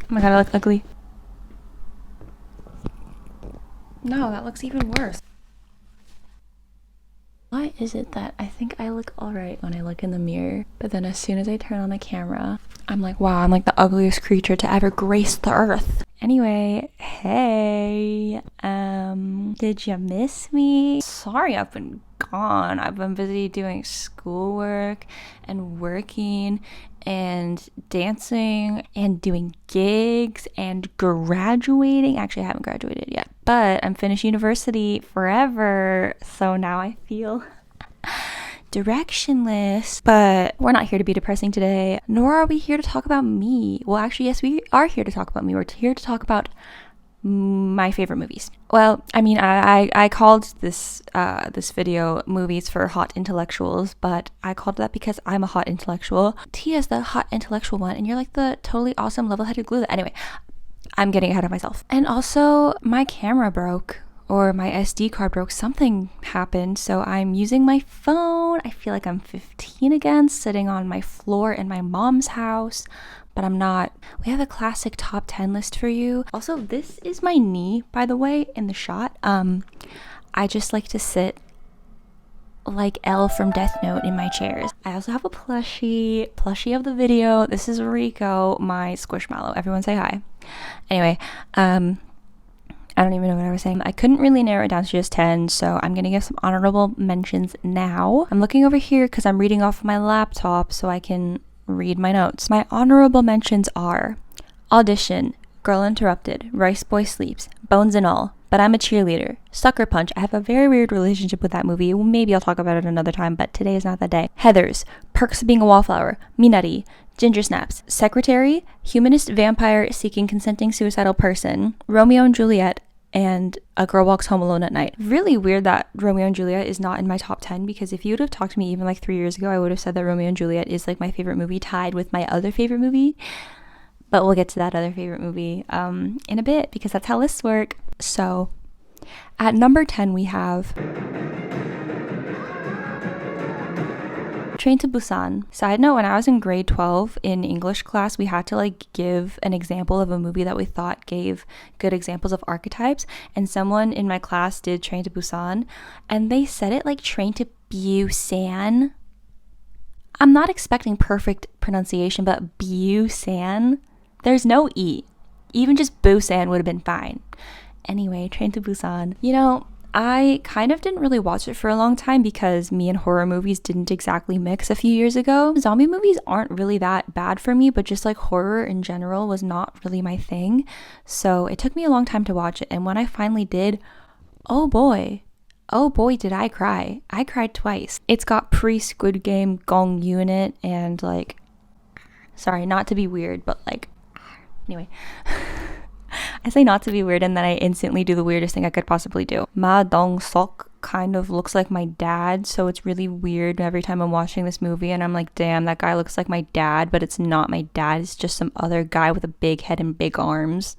Oh my god, I look ugly. No, that looks even worse. Why is it that I think I look alright when I look in the mirror, but then as soon as I turn on the camera, I'm like, wow, I'm like the ugliest creature to ever grace the earth. Anyway, hey, did you miss me? Sorry I've been gone. I've been busy doing schoolwork and working and dancing and doing gigs and graduating. Actually, I haven't graduated yet, but I'm finished university forever. So now I feel directionless. But we're not here to be depressing today, nor are we here to talk about me. Well, actually, yes, we are here to talk about me. We're here to talk about my favorite movies. Well, I mean, I called this video movies for hot intellectuals, but I called that because I'm a hot intellectual. Tia's the hot intellectual one, and you're like the totally awesome level-headed glue. Anyway, I'm getting ahead of myself. And also, my camera broke, or my SD card broke. Something happened, so I'm using my phone. I feel like I'm 15 again, sitting on my floor in my mom's house, but I'm not. We have a classic top 10 list for you. Also, this is my knee, by the way, in the shot. I just like to sit like Elle from Death Note in my chairs. I also have a plushie of the video. This is Rico, my squishmallow. Everyone say hi. Anyway, I don't even know what I was saying. I couldn't really narrow it down to just 10, so I'm gonna give some honorable mentions now. I'm looking over here because I'm reading off my laptop so I can read my notes. My honorable mentions are Audition, Girl Interrupted, Rice Boy Sleeps, Bones and All, But I'm a Cheerleader, Sucker Punch. I have a very weird relationship with that movie. Maybe I'll talk about it another time, but today is not that day. Heathers, Perks of Being a Wallflower, Minari, Ginger Snaps, Secretary, Humanist Vampire Seeking Consenting Suicidal Person, Romeo and Juliet, and A Girl Walks Home Alone at Night. Really weird that Romeo and Juliet is not in my top 10, because if you would have talked to me even like 3 years ago, I would have said that Romeo and Juliet is like my favorite movie, tied with my other favorite movie. But we'll get to that other favorite movie in a bit, because that's how lists work. So at number 10 we have Train to Busan. Side note, when I was in grade 12 in English class, we had to like give an example of a movie that we thought gave good examples of archetypes, and someone in my class did Train to Busan, and they said it like Train to Busan. I'm not expecting perfect pronunciation, but Busan, there's no E. Even just Busan would have been fine. Anyway, Train to Busan. You know, I kind of didn't really watch it for a long time because me and horror movies didn't exactly mix a few years ago. Zombie movies aren't really that bad for me, but just like horror in general was not really my thing. So it took me a long time to watch it. And when I finally did, oh boy, did I cry. I cried twice. It's got pre-Squid Game Gong Unit and like, sorry, not to be weird, but like, anyway. I say not to be weird, and then I instantly do the weirdest thing I could possibly do. Ma Dong-seok kind of looks like my dad, so it's really weird every time I'm watching this movie and I'm like, damn, that guy looks like my dad, but it's not my dad. It's just some other guy with a big head and big arms.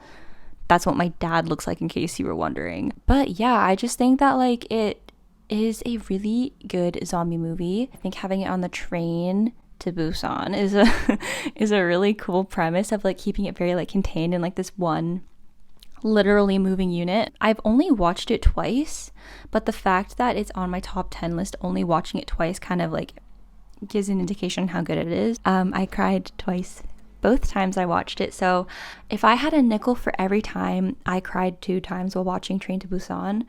That's what my dad looks like, in case you were wondering. But yeah, I just think that like it is a really good zombie movie. I think having it on the train to Busan is a really cool premise of like keeping it very like contained in like this one literally moving unit. I've only watched it twice, but the fact that it's on my top 10 list, only watching it twice, kind of like gives an indication how good it is. I cried twice both times I watched it, so if I had a nickel for every time I cried 2 times while watching Train to Busan,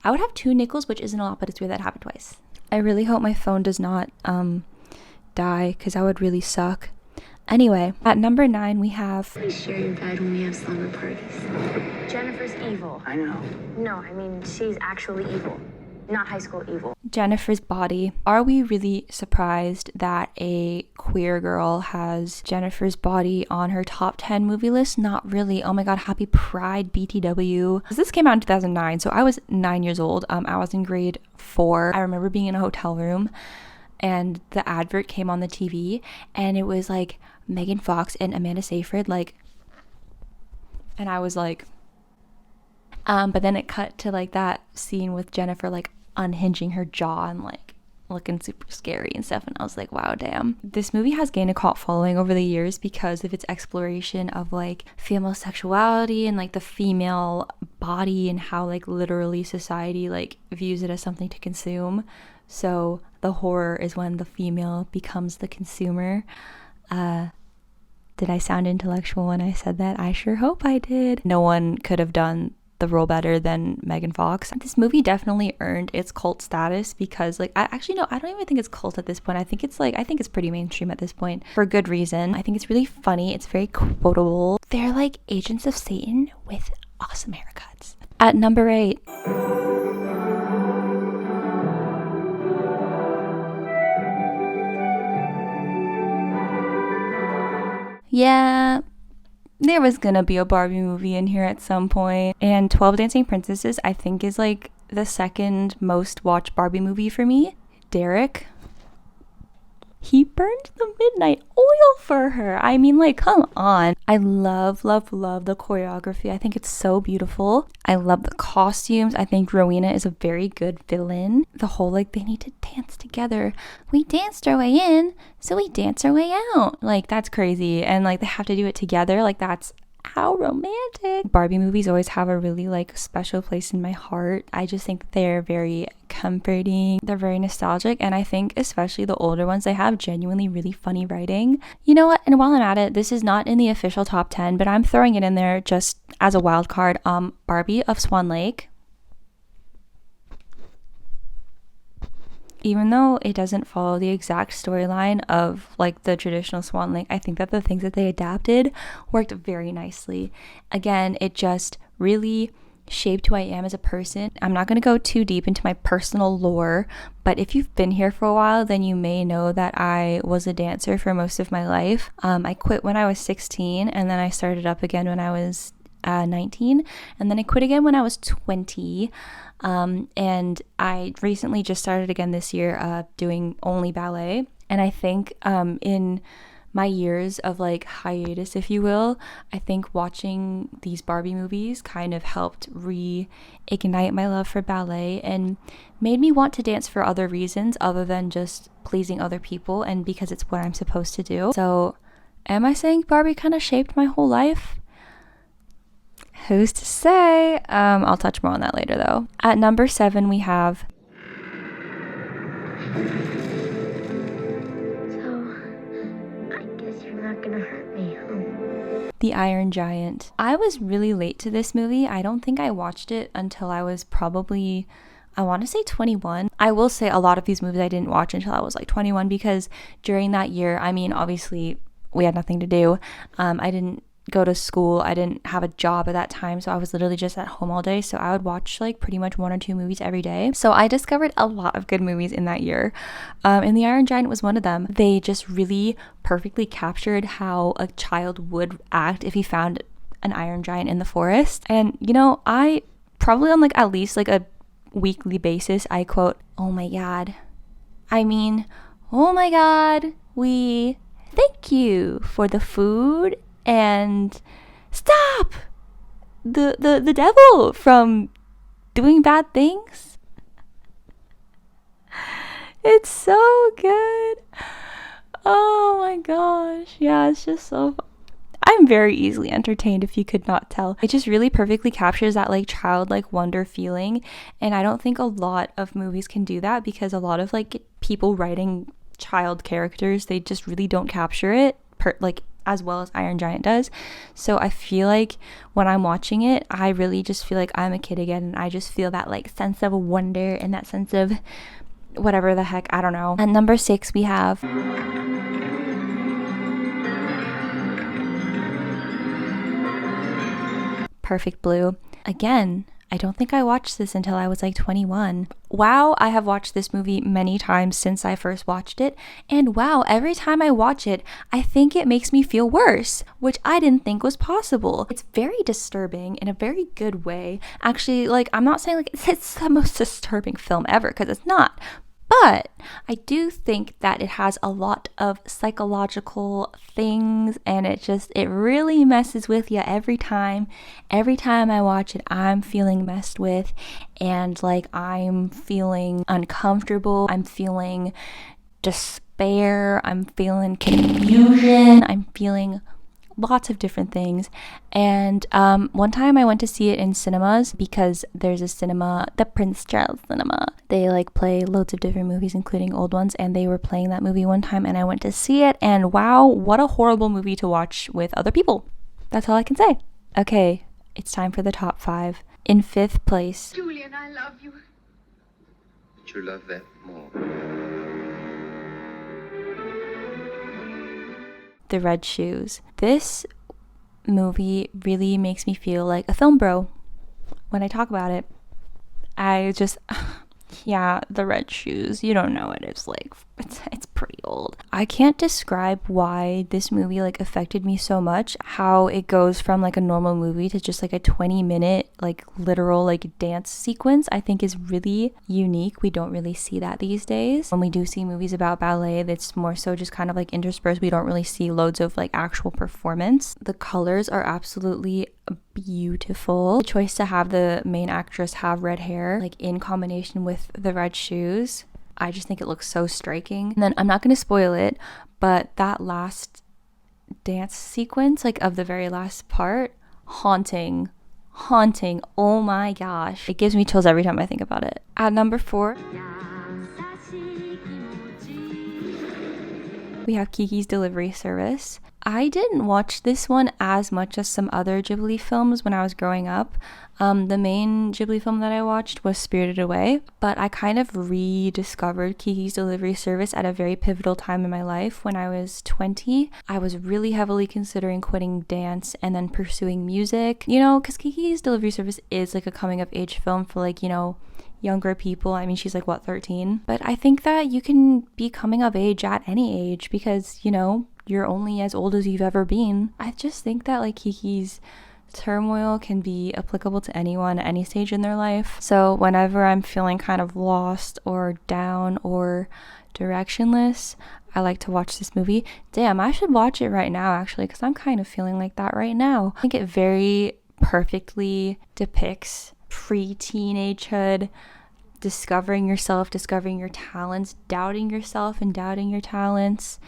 I would have 2 nickels, which isn't a lot, but it's weird that happened twice. I really hope my phone does not die, because that would really suck. Anyway, at number 9 we have Please share your bed when we have slumber parties. Jennifer's evil. I know. No, I mean, she's actually evil. Not high school evil. Jennifer's Body. Are we really surprised that a queer girl has Jennifer's Body on her top 10 movie list? Not really. Oh my god, happy Pride, BTW. This came out in 2009, so I was 9 years old. I was in grade 4. I remember being in a hotel room and the advert came on the TV, and it was like Megan Fox and Amanda Seyfried, like, and I was like, but then it cut to like that scene with Jennifer like unhinging her jaw and like looking super scary and stuff, and I was like, wow, damn. This movie has gained a cult following over the years because of its exploration of like female sexuality and like the female body and how like literally society like views it as something to consume. So the horror is when the female becomes the consumer. Did I sound intellectual when I said that? I sure hope I did. No one could have done the role better than Megan Fox. This movie definitely earned its cult status because like I don't even think it's cult at this point. I think it's pretty mainstream at this point for good reason. I think it's really funny. It's very quotable. They're like agents of Satan with awesome haircuts. At number 8. Yeah, there was gonna be a Barbie movie in here at some point. And 12 Dancing Princesses, I think, is like the second most watched Barbie movie for me. Derek, he burned the midnight oil for her. I mean, like, come on. I love the choreography. I think it's so beautiful. I love the costumes. I think Rowena is a very good villain. The whole, like, they need to dance together. We danced our way in, so we dance our way out. Like, that's crazy. And, like, they have to do it together. Like, that's how romantic. Barbie movies always have a really like special place in my heart. I just think they're very comforting. They're very nostalgic, and I think especially the older ones, they have genuinely really funny writing. You know what? And while I'm at it, this is not in the official top 10, but I'm throwing it in there just as a wild card. Barbie of Swan Lake. Even though it doesn't follow the exact storyline of like the traditional Swan Lake, I think that the things that they adapted worked very nicely. Again, it just really shaped who I am as a person. I'm not going to go too deep into my personal lore, but if you've been here for a while, then you may know that I was a dancer for most of my life. I quit when I was 16, and then I started up again when I was 19, and then I quit again when I was 20. And I recently just started again this year doing only ballet. And I think in my years of like hiatus, if you will, I think watching these Barbie movies kind of helped reignite my love for ballet and made me want to dance for other reasons other than just pleasing other people and because it's what I'm supposed to do. So am I saying Barbie kind of shaped my whole life? Who's to say? I'll touch more on that later though. At number 7 we have I guess you're not gonna hurt me, huh? The Iron Giant. I was really late to this movie. I don't think I watched it until I was probably, I want to say 21. I will say a lot of these movies I didn't watch until I was like 21 because during that year, I mean, obviously we had nothing to do. I didn't go to school. I didn't have a job at that time, so I was literally just at home all day. So I would watch like pretty much 1 or 2 movies every day. So I discovered a lot of good movies in that year, and The Iron Giant was one of them. They just really perfectly captured how a child would act if he found an iron giant in the forest. And you know, I probably on like at least like a weekly basis I quote, "Oh my god, I mean, oh my god, we thank you for the food and stop the devil from doing bad things." It's so good. Oh my gosh. Yeah, it's just so I'm very easily entertained, if you could not tell. It just really perfectly captures that like childlike wonder feeling, and I don't think a lot of movies can do that because a lot of like people writing child characters, they just really don't capture it like as well as Iron Giant does. So I feel like when I'm watching it, I really just feel like I'm a kid again, and I just feel that like sense of wonder and that sense of whatever the heck, I don't know. At number 6 we have Perfect Blue. Again, I don't think I watched this until I was like 21. Wow, I have watched this movie many times since I first watched it, and wow, every time I watch it, I think it makes me feel worse, which I didn't think was possible. It's very disturbing in a very good way. Actually, like, I'm not saying like it's the most disturbing film ever, because it's not, But I do think that it has a lot of psychological things, and it really messes with you every time. Every time I watch it, I'm feeling messed with, and like I'm feeling uncomfortable. I'm feeling despair. I'm feeling confusion. I'm feeling lots of different things. And one time I went to see it in cinemas because there's a cinema, the Prince Charles Cinema. They like play loads of different movies, including old ones, and they were playing that movie one time, and I went to see it, and wow, what a horrible movie to watch with other people. That's all I can say. Okay, it's time for the top 5. In 5th place, Julian, I love you. But you love that more. The Red Shoes. This movie really makes me feel like a film bro when I talk about it. I just, yeah, The Red Shoes, you don't know it. It's like, it's pretty old. I can't describe why this movie like affected me so much. How it goes from like a normal movie to just like a 20-minute like literal like dance sequence, I think is really unique. We don't really see that these days. When we do see movies about ballet, that's more so just kind of like interspersed. We don't really see loads of like actual performance. The colors are absolutely beautiful. The choice to have the main actress have red hair like in combination with the red shoes, I just think it looks so striking. And then I'm not going to spoil it, but that last dance sequence, like of the very last part, haunting. Oh my gosh. It gives me chills every time I think about it. At number 4, we have Kikis Delivery Service. I didn't watch this one as much as some other Ghibli films when I was growing up. The main Ghibli film that I watched was Spirited Away, but I kind of rediscovered Kiki's Delivery Service at a very pivotal time in my life. When I was 20, I was really heavily considering quitting dance and then pursuing music, you know, because Kiki's Delivery Service is like a coming of age film for like, you know, younger people. I mean, she's like, what, 13? But I think that you can be coming of age at any age because, you know, you're only as old as you've ever been. I just think that like Kiki's turmoil can be applicable to anyone at any stage in their life. So whenever I'm feeling kind of lost or down or directionless, I like to watch this movie. Damn, I should watch it right now actually, because I'm kind of feeling like that right now. I think it very perfectly depicts pre-teenagehood, discovering yourself, discovering your talents, doubting yourself and doubting your talents.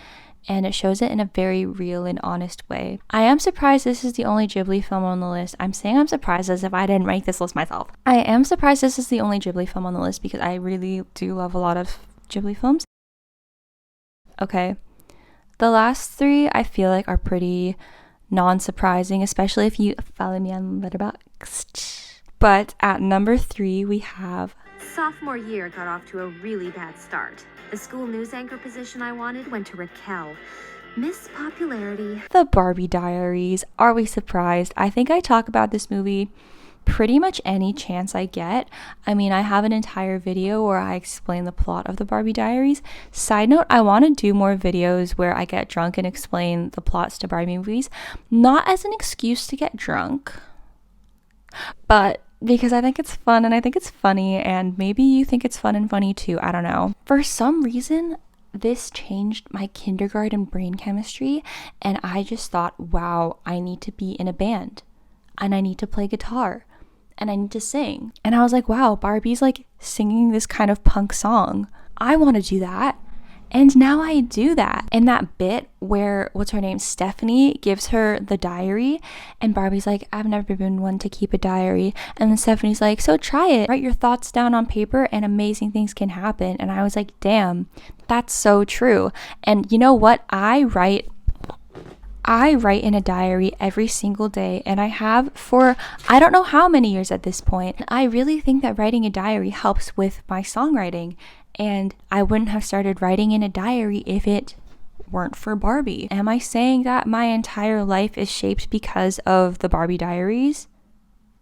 And it shows it in a very real and honest way. I am surprised this is the only Ghibli film on the list. I'm saying I'm surprised as if I didn't make this list myself. I am surprised this is the only Ghibli film on the list because I really do love a lot of Ghibli films. Okay, the last 3 I feel like are pretty non-surprising, especially if you follow me on letterboxd. But at number 3 we have... Sophomore year got off to a really bad start. The school news anchor position I wanted went to Raquel. Miss Popularity. The Barbie Diaries. Are we surprised? I think I talk about this movie pretty much any chance I get. I mean, I have an entire video where I explain the plot of the Barbie Diaries. Side note, I want to do more videos where I get drunk and explain the plots to Barbie movies. Not as an excuse to get drunk, but because I think it's fun and I think it's funny, and maybe you think it's fun and funny too. I don't know. For some reason, this changed my kindergarten brain chemistry, and I just thought, wow, I need to be in a band and I need to play guitar and I need to sing. And I was like, wow, Barbie's like singing this kind of punk song. I want to do that. And now I do that. And that bit where, what's her name, Stephanie gives her the diary, and Barbie's like, I've never been one to keep a diary. And then Stephanie's like, so try it. Write your thoughts down on paper and amazing things can happen. And I was like, damn, that's so true. And you know what? I write in a diary every single day, and I have for I don't know how many years at this point. I really think that writing a diary helps with my songwriting, and I wouldn't have started writing in a diary if it weren't for Barbie. Am I saying that my entire life is shaped because of the Barbie Diaries?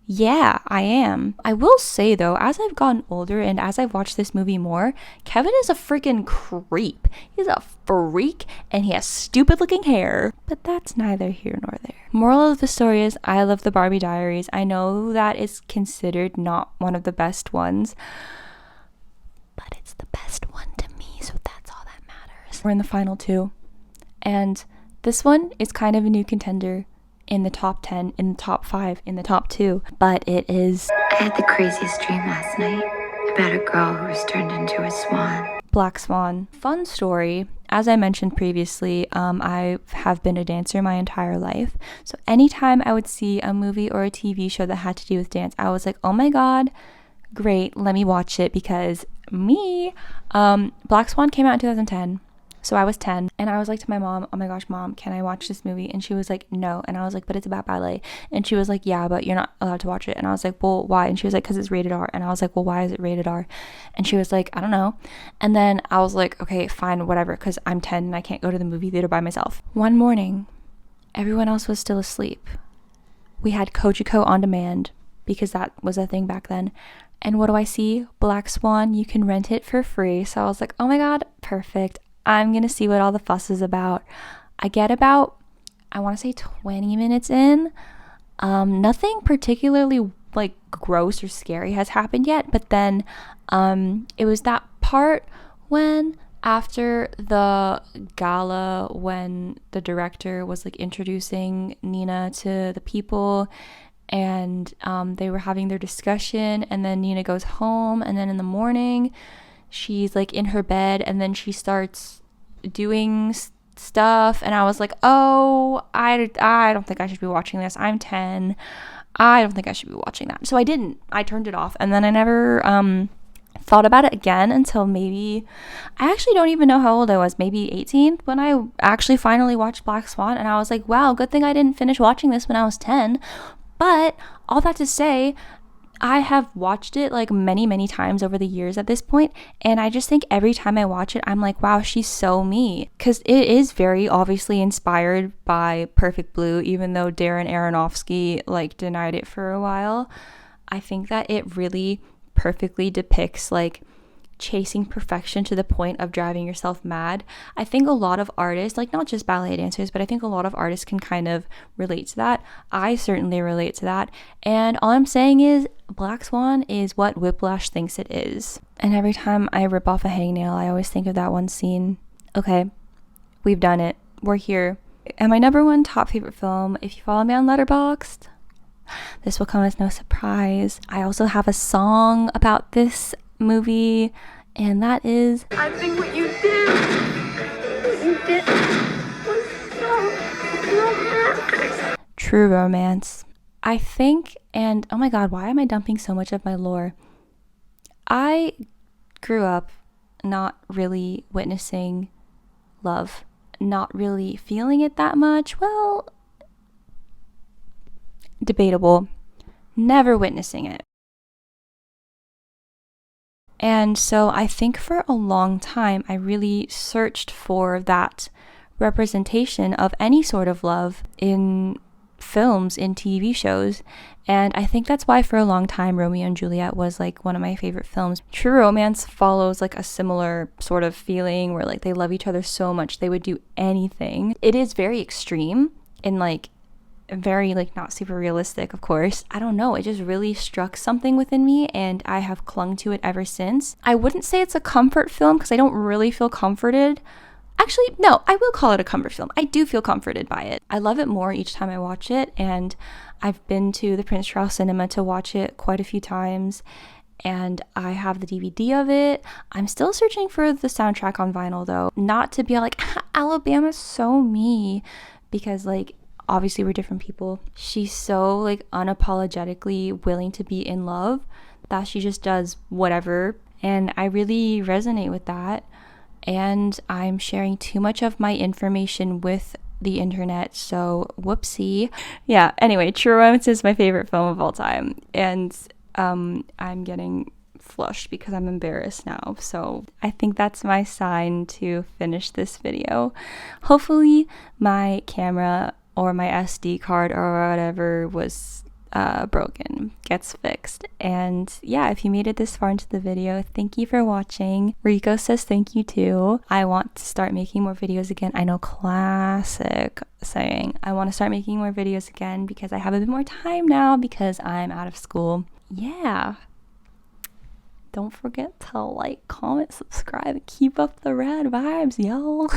Yeah, I am. I will say though, as I've gotten older and as I've watched this movie more, Kevin is a freaking creep. He's a freak and he has stupid looking hair. But that's neither here nor there. Moral of the story is, I love the Barbie Diaries. I know that it's considered not one of the best ones, but it's the best one to We're in the final 2. And this one is kind of a new contender in the top 10, in the top 5, in the top 2. But it is... I had the craziest dream last night about a girl who was turned into a swan. Black Swan. Fun story. As I mentioned previously, I have been a dancer my entire life. So anytime I would see a movie or a TV show that had to do with dance, I was like, oh my god, great, let me watch it, because me. Black Swan came out in 2010. So I was 10, and I was like to my mom, oh my gosh, mom, can I watch this movie? And she was like, no. And I was like, but it's about ballet. And she was like, yeah, but you're not allowed to watch it. And I was like, well, why? And she was like, because it's rated R. And I was like, well, why is it rated R? And she was like, I don't know. And then I was like, okay, fine, whatever, because I'm 10 and I can't go to the movie theater by myself. One morning, everyone else was still asleep. We had Kojiko on demand, because that was a thing back then. And what do I see? Black Swan, you can rent it for free. So I was like, oh my god, perfect. I'm gonna see what all the fuss is about. I get about, I want to say 20 minutes in. Nothing particularly like gross or scary has happened yet, but then it was that part when after the gala, when the director was like introducing Nina to the people, and they were having their discussion, and then Nina goes home, and then in the morning she's like in her bed, and then she starts doing stuff, and I was like, oh, I don't think I should be watching this. I'm 10. I don't think I should be watching that. So I didn't. I turned it off, and then I never thought about it again until maybe, I actually don't even know how old I was, maybe 18, when I actually finally watched Black Swan, and I was like, wow, good thing I didn't finish watching this when I was 10. But all that to say, I have watched it like many, many times over the years at this point, and I just think every time I watch it, I'm like, wow, she's so me. Because it is very obviously inspired by Perfect Blue, even though Darren Aronofsky like denied it for a while. I think that it really perfectly depicts like chasing perfection to the point of driving yourself mad. I think a lot of artists, like not just ballet dancers, but I think a lot of artists can kind of relate to that. I certainly relate to that. And all I'm saying is Black Swan is what Whiplash thinks it is. And every time I rip off a hangnail, I always think of that one scene. Okay, we've done it. We're here. And my number 1 top favorite film, if you follow me on Letterboxd, this will come as no surprise. I also have a song about this movie, and that is I think what you did was so romantic. True Romance. I think, and oh my god, why am I dumping so much of my lore? I grew up not really witnessing love, not really feeling it that much. Well, debatable. Never witnessing it. And so I think for a long time, I really searched for that representation of any sort of love in films, in TV shows. And I think that's why for a long time, Romeo and Juliet was like one of my favorite films. True Romance follows like a similar sort of feeling where like they love each other so much, they would do anything. It is very extreme and like very like not super realistic, of course. I don't know, it just really struck something within me, and I have clung to it ever since. I wouldn't say it's a comfort film because I don't really feel comforted. Actually, no, I will call it a comfort film. I do feel comforted by it. I love it more each time I watch it, and I've been to the Prince Charles Cinema to watch it quite a few times, and I have the DVD of it. I'm still searching for the soundtrack on vinyl though, not to be like, Alabama's so me, because like obviously we're different people. She's so like unapologetically willing to be in love that she just does whatever, and I really resonate with that. And I'm sharing too much of my information with the internet, so whoopsie. Yeah, anyway, True Romance is my favorite film of all time, and I'm getting flushed because I'm embarrassed now, so I think that's my sign to finish this video. Hopefully my camera or my SD card or whatever was broken gets fixed. And yeah, if you made it this far into the video, thank you for watching. Rico says thank you too. I want to start making more videos again. I know, classic saying. I want to start making more videos again because I have a bit more time now because I'm out of school. Yeah, don't forget to like, comment, subscribe, and keep up the rad vibes, y'all.